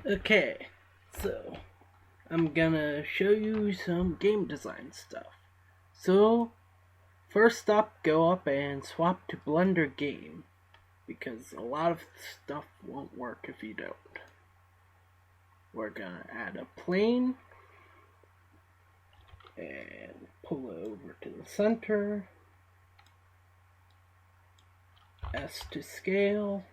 Okay, so I'm gonna show you some game design stuff. So, first up, go up and swap to Blender Game, because a lot of stuff won't work if you don't. We're gonna add a plane, and pull it over to the center, S to scale,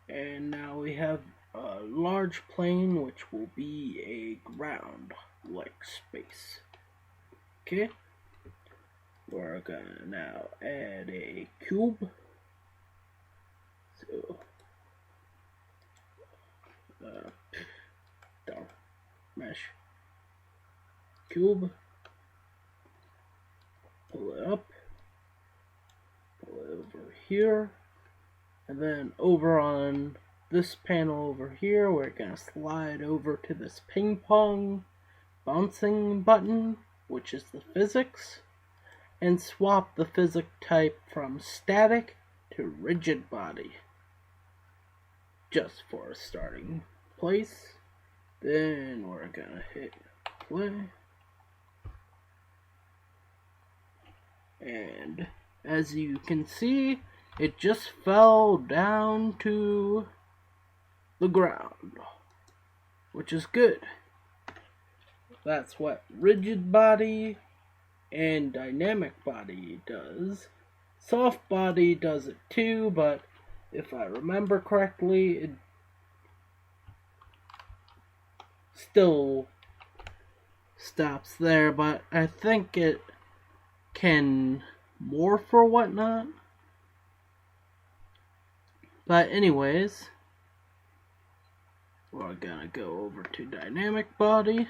and now we have a large plane which will be a ground-like space. Okay, we're gonna now add a cube. So, darn, mesh, cube, pull it up, pull it over here, and then over on this panel over here, we're gonna slide over to this ping pong bouncing button, which is the physics, and swap the physics type from static to rigid body, just for a starting place. Then we're gonna hit play, and as you can see, it just fell down to the ground, which is good. That's what rigid body and dynamic body does. Soft body does it too, but if I remember correctly, it still stops there, but I think it can morph or whatnot. But anyways, we're gonna go over to dynamic body,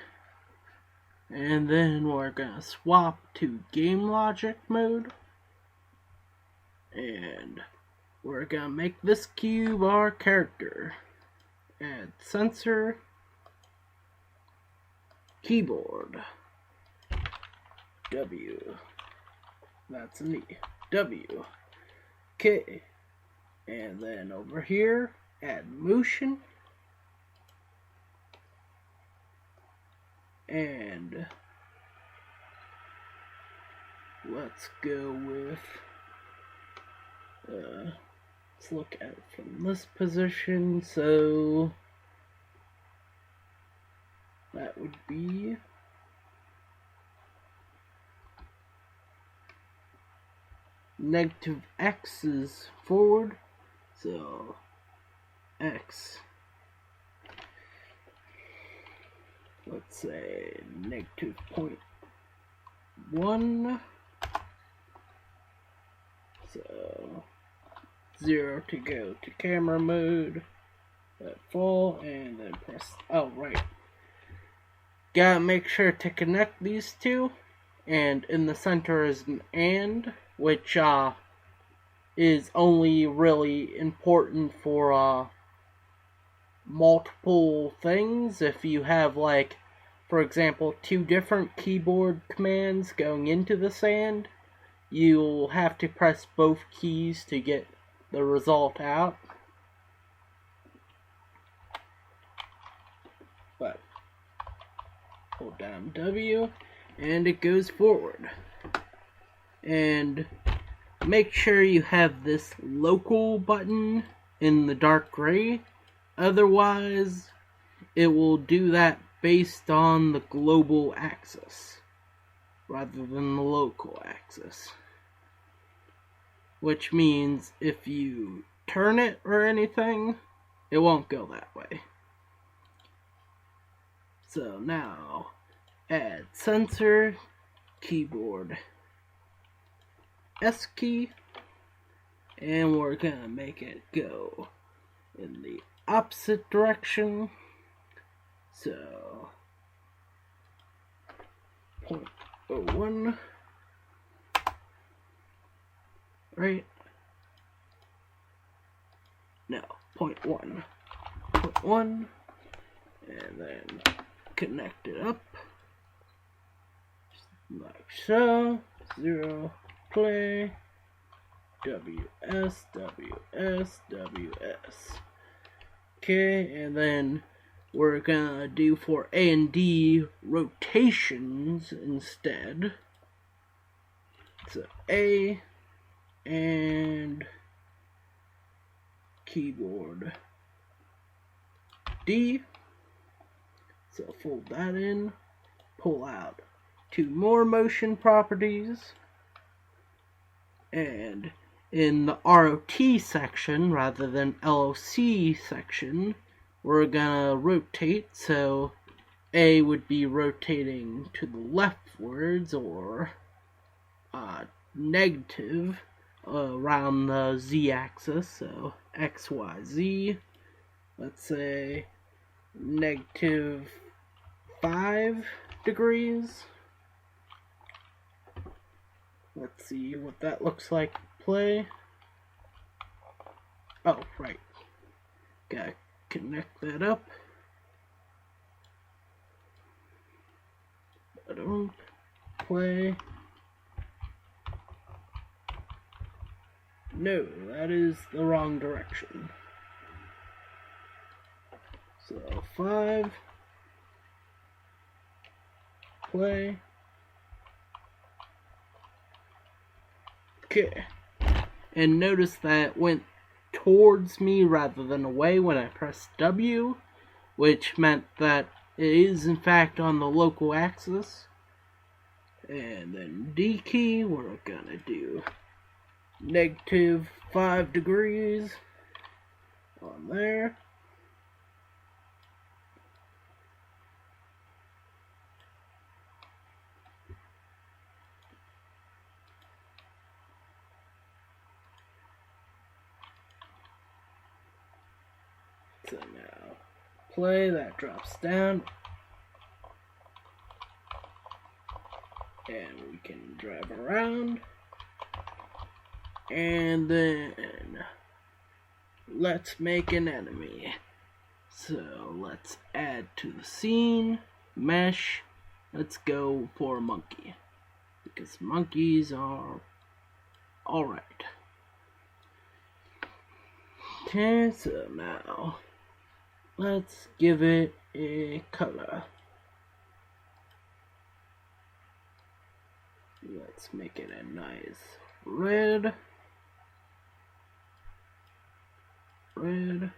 and then we're gonna swap to game logic mode, and we're gonna make this cube our character. Add sensor, keyboard, W, that's an E, W, K, and then over here, add motion, and let's go with, let's look at it from this position, so that would be negative X is forward, so X, let's say negative 0.1, so 0 to go to camera mode, let fall, and then press, oh right, gotta make sure to connect these two, and in the center is an AND, which is only really important for multiple things. If you have, like, for example, two different keyboard commands going into the AND, you'll have to press both keys to get the result out. But hold down W and it goes forward. And make sure you have this local button in the dark gray, otherwise it will do that based on the global axis rather than the local axis, which means if you turn it or anything, it won't go that way. So now add sensor, keyboard, S key, and we're gonna make it go in the opposite direction, so 0.01, right? No, 0.1, 0.1, and then connect it up, like so, 0, play, WS, WS, WS. Okay, and then we're gonna do for A and D rotations instead. So A and keyboard D. So fold that in, pull out 2 more motion properties, and in the ROT section rather than LOC section, we're gonna rotate, so A would be rotating to the leftwards or negative around the z-axis, so X, Y, Z. Let's say negative 5 degrees. Let's see what that looks like. Play. Oh, right. Gotta connect that up. Play. No, that is the wrong direction. So 5. Play. Okay. And notice that it went towards me rather than away when I pressed W, which meant that it is in fact on the local axis. And then D key, we're gonna do negative 5 degrees on there. So now play, that drops down. And we can drive around. And then let's make an enemy. So let's add to the scene, mesh. Let's go for a monkey, because monkeys are alright. Okay, so now let's give it a color. Let's make it a nice red. And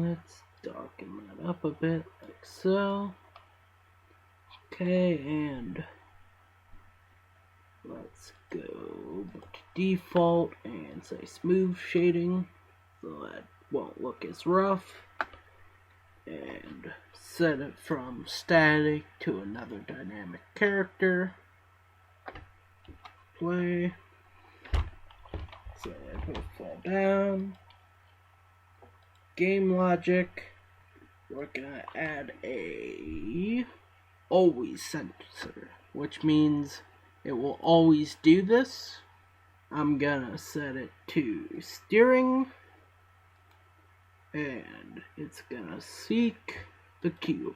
let's darken that up a bit like so. Okay, and let's go to default and say smooth shading so that won't look as rough, and set it from static to another dynamic character. Play. So it will fall down. Game logic. We're gonna add a always sensor, which means it will always do this. I'm gonna set it to steering, and it's gonna seek the cube.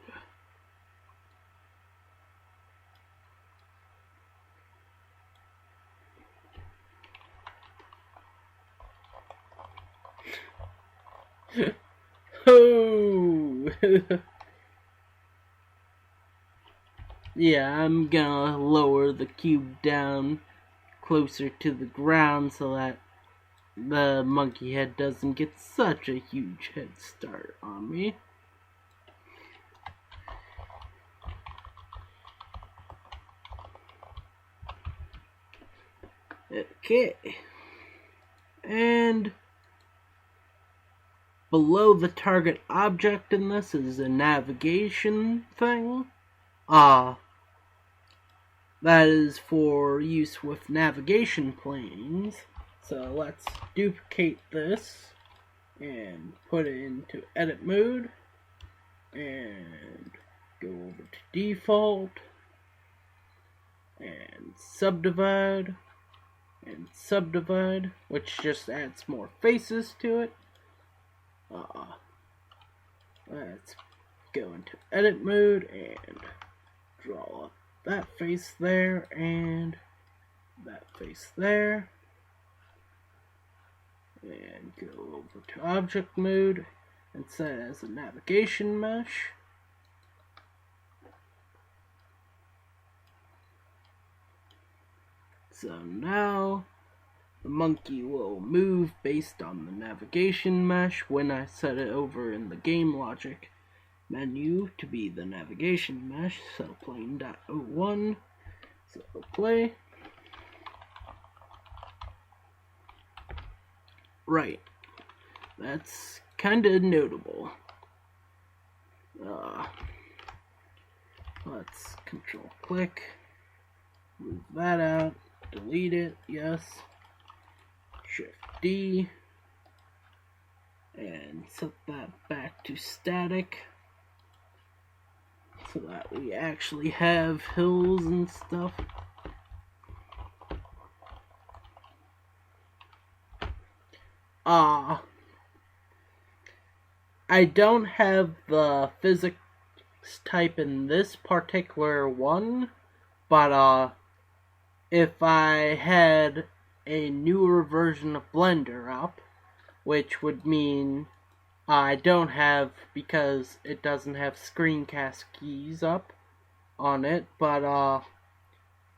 Oh! Yeah, I'm gonna lower the cube down closer to the ground so that the monkey head doesn't get such a huge head start on me. Okay. And below the target object in this is a navigation thing. That is for use with navigation planes. So let's duplicate this and put it into edit mode and go over to default and subdivide, which just adds more faces to it. Let's go into edit mode and draw up that face there and that face there, and go over to object mode and set it as a navigation mesh. So now the monkey will move based on the navigation mesh when I set it over in the game logic menu to be the navigation mesh. So plane.01, so play. Right, that's kinda notable. Let's control click, move that out, delete it, yes, Shift D, and set that back to static so that we actually have hills and stuff. I don't have the physics type in this particular one, but if I had a newer version of Blender up, which would mean I don't have, because it doesn't have screencast keys up on it, but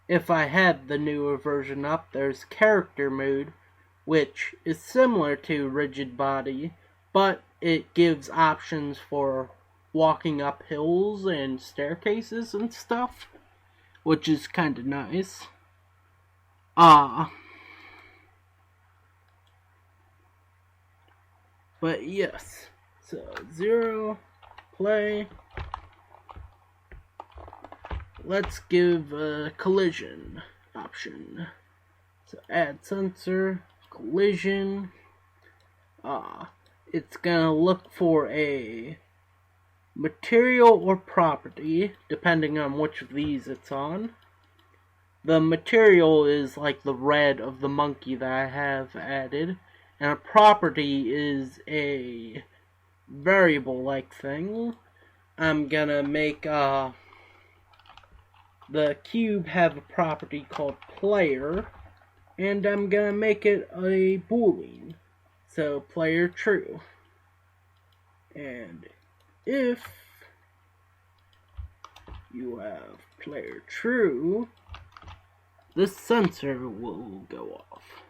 if I had the newer version up, there's character mode, which is similar to rigid body, but it gives options for walking up hills and staircases and stuff, which is kind of nice. But yes, so 0, play. Let's give a collision option. So add sensor, collision. It's gonna look for a material or property, depending on which of these it's on. The material is like the red of the monkey that I have added, and a property is a variable-like thing. I'm gonna make the cube have a property called player, and I'm gonna make it a boolean, so player true. And if you have player true, this sensor will go off.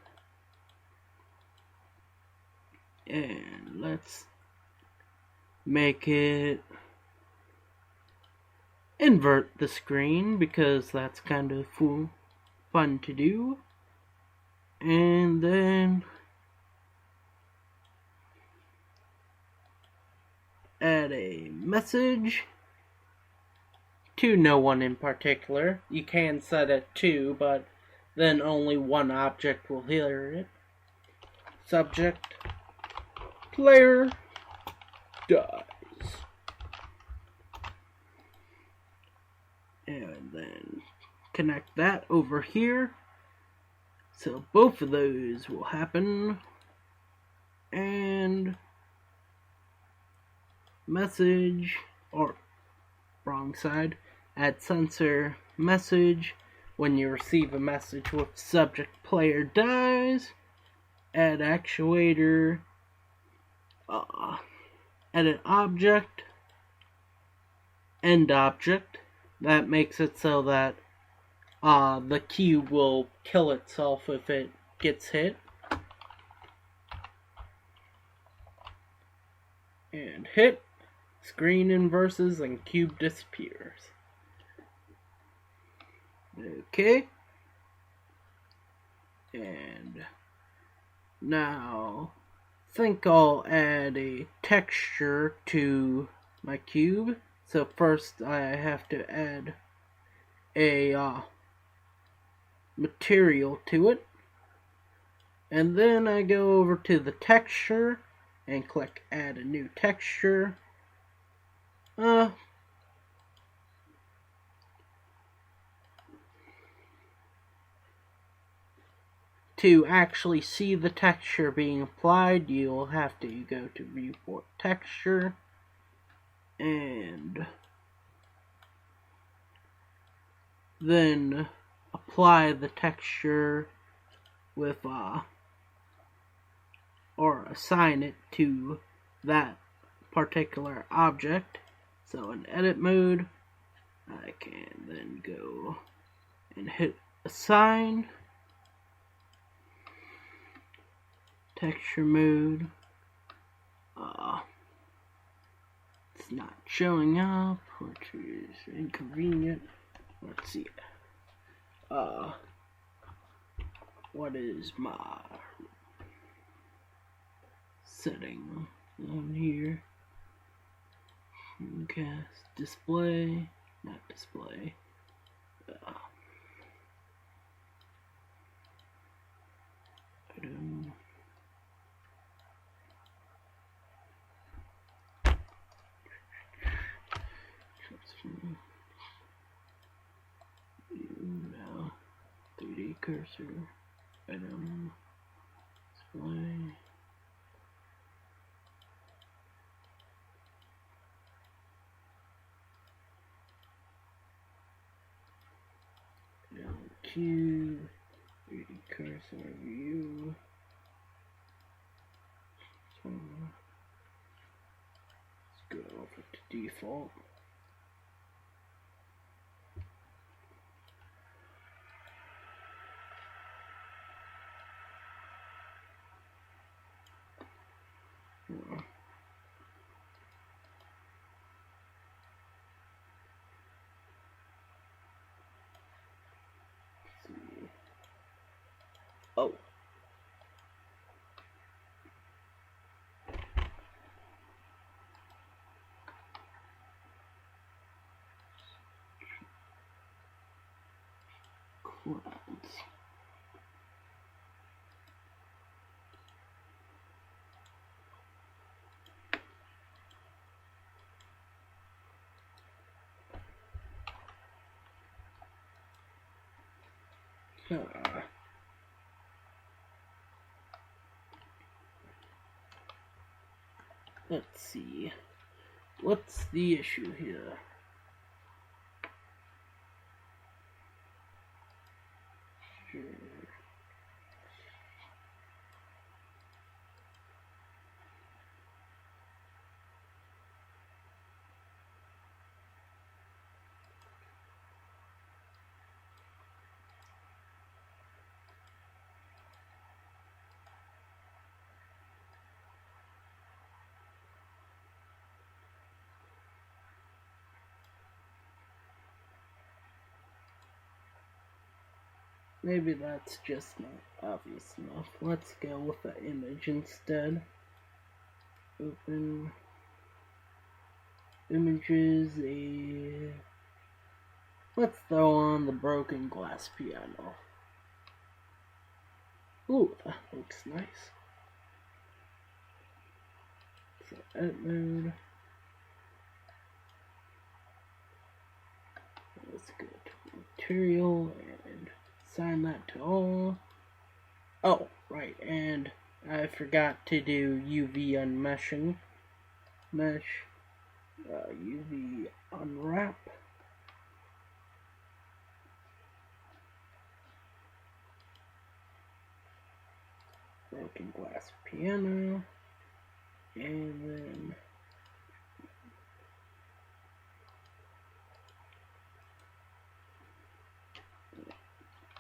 And let's make it invert the screen, because that's kind of fun to do. And then add a message to no one in particular. You can set it to, but then only one object will hear it. Subject, player dies. And then connect that over here. So both of those will happen. And message, or wrong side, add sensor message when you receive a message with subject player dies. Add actuator, edit object, end object. That makes it so that the cube will kill itself if it gets hit. And hit, screen inverses, and cube disappears. Okay. And now I think I'll add a texture to my cube. So first I have to add a material to it. And then I go over to the texture and click add a new texture. To actually see the texture being applied, you'll have to go to viewport texture and then apply the texture with or assign it to that particular object. So in edit mode, I can then go and hit assign, texture mode. It's not showing up, which is inconvenient. Let's see. What is my setting on here? Cast display, not display. Item. Now 3D cursor. Item. Display. Q, 3D cursor view. So let's go over to default. Oh. Clouds. Let's see. What's the issue here? Sure. Maybe that's just not obvious enough. Let's go with the image instead. Open images. Let's throw on the broken glass piano. Ooh, that looks nice. So edit mode. Let's go to material and assign that to all. Oh, right, and I forgot to do UV unmeshing. Mesh, UV unwrap. Broken glass piano. And then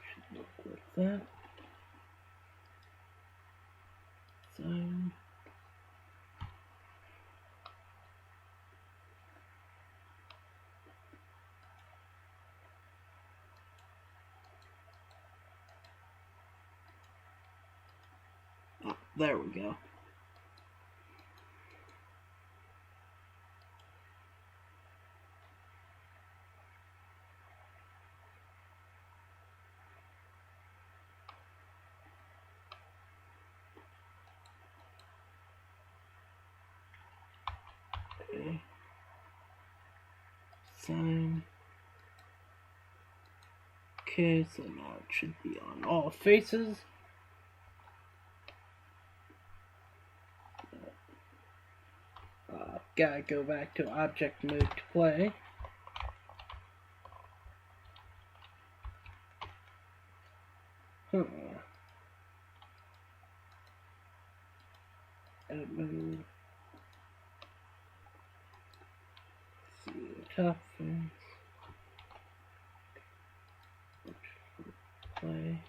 should look like that. Sign. Oh, there we go. Okay. Sign. Okay, so now it should be on all faces. Gotta go back to object mode to play. Edit mode. Toughness. Play.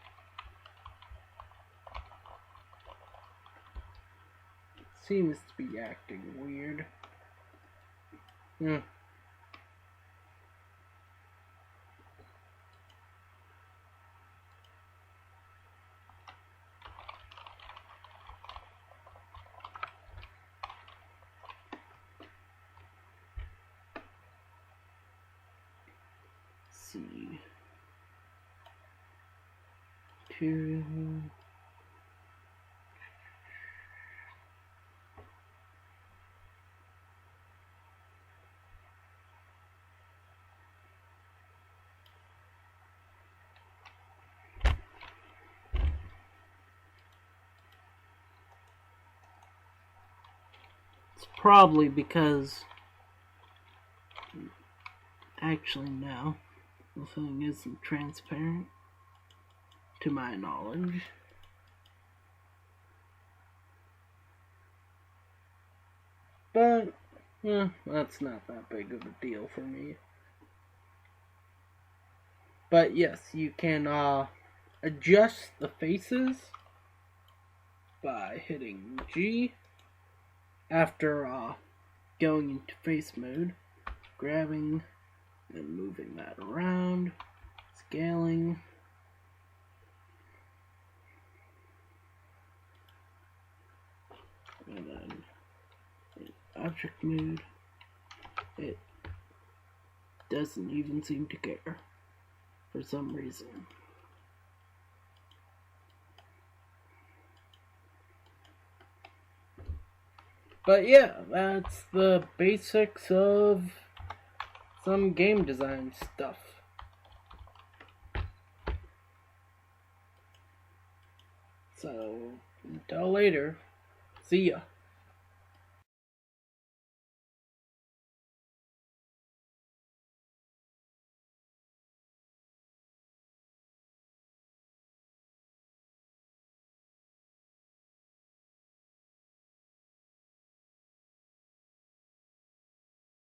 Seems to be acting weird. See. Two. It's probably because actually no, the thing isn't transparent to my knowledge. But that's not that big of a deal for me. But yes, you can adjust the faces by hitting G after going into face mode, grabbing and moving that around, scaling. And then in object mode, it doesn't even seem to care for some reason. But yeah, that's the basics of some game design stuff. So, until later, see ya.